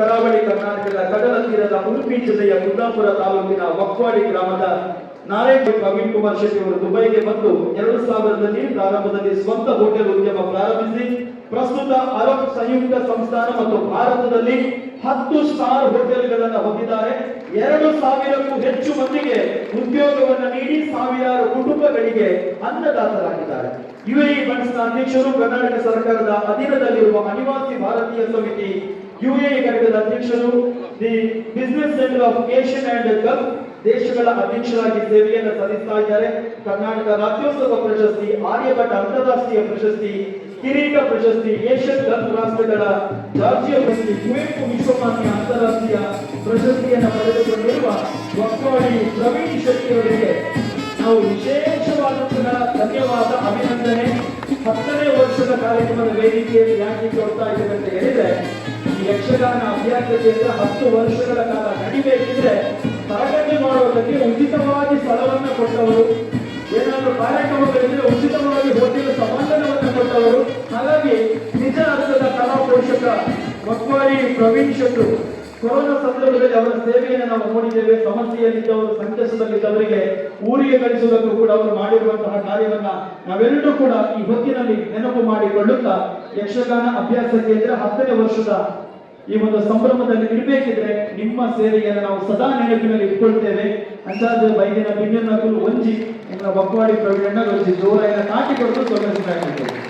ಕರಾವಳಿ ಕರ್ನಾಟಕದ ಕಡಲ ತೀರದ ಉಡುಪಿ ಜಿಲ್ಲೆಯ ಕುಂದಾಪುರ ತಾಲೂಕಿನ ವಕ್ವಾಡಿ ಗ್ರಾಮದ ನಾರಾಯಣ ಪ್ರವೀಣ್ ಕುಮಾರ್ ಶೆಟ್ಟಿ ಅವರು ದುಬೈಗೆ ಬಂದು 2000ರಲ್ಲಿ ಪ್ರಾರಂಭದಲ್ಲಿ ಸ್ವಂತ ಹೋಟೆಲ್ ಉದ್ಯಮ ಪ್ರಾರಂಭಿಸಿ ಪ್ರಸ್ತುತ ಅರಬ್ ಸಂಯುಕ್ತ ಸಂಸ್ಥಾನ ಮತ್ತು ಭಾರತದಲ್ಲಿ 10 ಸ್ಟಾರ್ ಹೋಟೆಲ್ಗಳನ್ನು ಹೊಂದಿದ್ದಾರೆ. 2000ಕ್ಕೂ ಹೆಚ್ಚು ಮಂದಿಗೆ ಉದ್ಯೋಗವನ್ನು ನೀಡಿ ಸಾವಿರಾರು ಕುಟುಂಬಗಳಿಗೆ ಅನ್ನದಾತರಾಗಿದ್ದಾರೆ. ಯುಎಇ ಬಂಡ್ಸ್ನ ಅಧ್ಯಕ್ಷರು, ಕರ್ನಾಟಕ ಸರ್ಕಾರದ ಅಧೀನದಲ್ಲಿರುವ ಅನಿವಾಸಿ ಭಾರತೀಯ ಸಮಿತಿ ಯುಎಇ ಘಟಕದ ಅಧ್ಯಕ್ಷರು, the business centre of Asian and Gulf ದೇಶಗಳ ಅಧ್ಯಕ್ಷರಾಗಿ ಸೇವೆಯನ್ನು ಸಲ್ಲಿಸ್ತಾ ಇದ್ದಾರೆ. ಕರ್ನಾಟಕ ರಾಜ್ಯೋತ್ಸವ ಪ್ರಶಸ್ತಿ, ಆರ್ಯಭಟ ಅಂತಾರಾಷ್ಟ್ರೀಯ ಪ್ರಶಸ್ತಿ, ಕಿರೀಟ ಪ್ರಶಸ್ತಿ, ಏಷ್ಯನ್ ಗಲ್ಫ್ ರಾಷ್ಟ್ರಗಳ ರಾಜ್ಯ ಪ್ರಶಸ್ತಿ, ಕುವೆಂಪು ವಿಶ್ವಮಾನ್ಯ ಅಂತಾರಾಷ್ಟ್ರೀಯ ಪ್ರಶಸ್ತಿಯನ್ನು ಪಡೆದುಕೊಂಡಿರುವ ವಕ್ವಾಡಿ ಪ್ರವೀಣ್ ಶೆಟ್ಟಿ ಅವರಿಗೆ ನಾವು ವಿಶೇಷವಾದಂತಹ ಧನ್ಯವಾದ, ಅಭಿನಂದನೆ. 10ನೇ ವರ್ಷದ ಕಾರ್ಯಕ್ರಮದ ವೇದಿಕೆಯಲ್ಲಿ ಯಾಕೆ ಕೊಡ್ತಾ ಇದ್ದೇವೆ ಅಂತ ಹೇಳಿದ್ರೆ, ಈ ಯಕ್ಷಗಾನ ಅಭ್ಯಾಸ ಕೇಂದ್ರ 10 ವರ್ಷಗಳ ಕಾಲ ನಡಿಬೇಕಿದ್ರೆ ತರಗತಿ ಮಾಡುವುದಕ್ಕೆ ಉಚಿತವಾಗಿ ಸ್ಥಳವನ್ನು ಕೊಟ್ಟವರು, ಏನಾದರೂ ಕಾರ್ಯಕ್ರಮಗಳಿದ್ರೆ ಉಚಿತವಾಗಿ ಹೋಟೆಲ್ ಸಮಾಧಾನವನ್ನು ಕೊಟ್ಟವರು. ಹಾಗಾಗಿ ನಿಜ ಅರ್ಥದ ಕಲಾ ಪೋಷಕ ವಕ್ವಾಡಿ ಪ್ರವೀಣ್ ಶೆಟ್ಟಿ ಕೊರೋನಾ ಸಂದರ್ಭದಲ್ಲಿ ಅವರ ಸೇವೆಯನ್ನು ನಾವು ನೋಡಿದ್ದೇವೆ. ಸಮಸ್ಯೆಯಲ್ಲಿದ್ದವರು, ಸಂಕಷ್ಟದಲ್ಲಿದ್ದವರಿಗೆ ಊರಿಗೆ ಕಳಿಸುವುದಕ್ಕೂ ಕೂಡ ಅವರು ಮಾಡಿರುವಂತಹ ಕಾರ್ಯವನ್ನ ನಾವೆಲ್ಲರೂ ಕೂಡ ಈ ಹೊತ್ತಿನಲ್ಲಿ ನೆನಪು ಮಾಡಿಕೊಳ್ಳುತ್ತಾ, ಯಕ್ಷಗಾನ ಅಭ್ಯಾಸ ಕೇಂದ್ರ 10ನೇ ವರ್ಷದ ಈ ಒಂದು ಸಂಭ್ರಮದಲ್ಲಿ ಇರಬೇಕಿದ್ರೆ ನಿಮ್ಮ ಸೇವೆಯನ್ನು ನಾವು ಸದಾ ನೆನಪಿನಲ್ಲಿ ಇಟ್ಕೊಳ್ತೇವೆ. ಅಂದಾಜು ಬೈದಿನ ಬಿನ್ನನ್ನು ಒಂಜಿ ನಿಮ್ಮ ವಕ್ವಾಡಿ ಪ್ರವೀಣ್ ಒಂಜಿ ಜೋರಾಯಿನ ಕಾಟಿ ಕೊಡಲು ಸ್ವಾಗತಿಸಿದ್ದೇವೆ.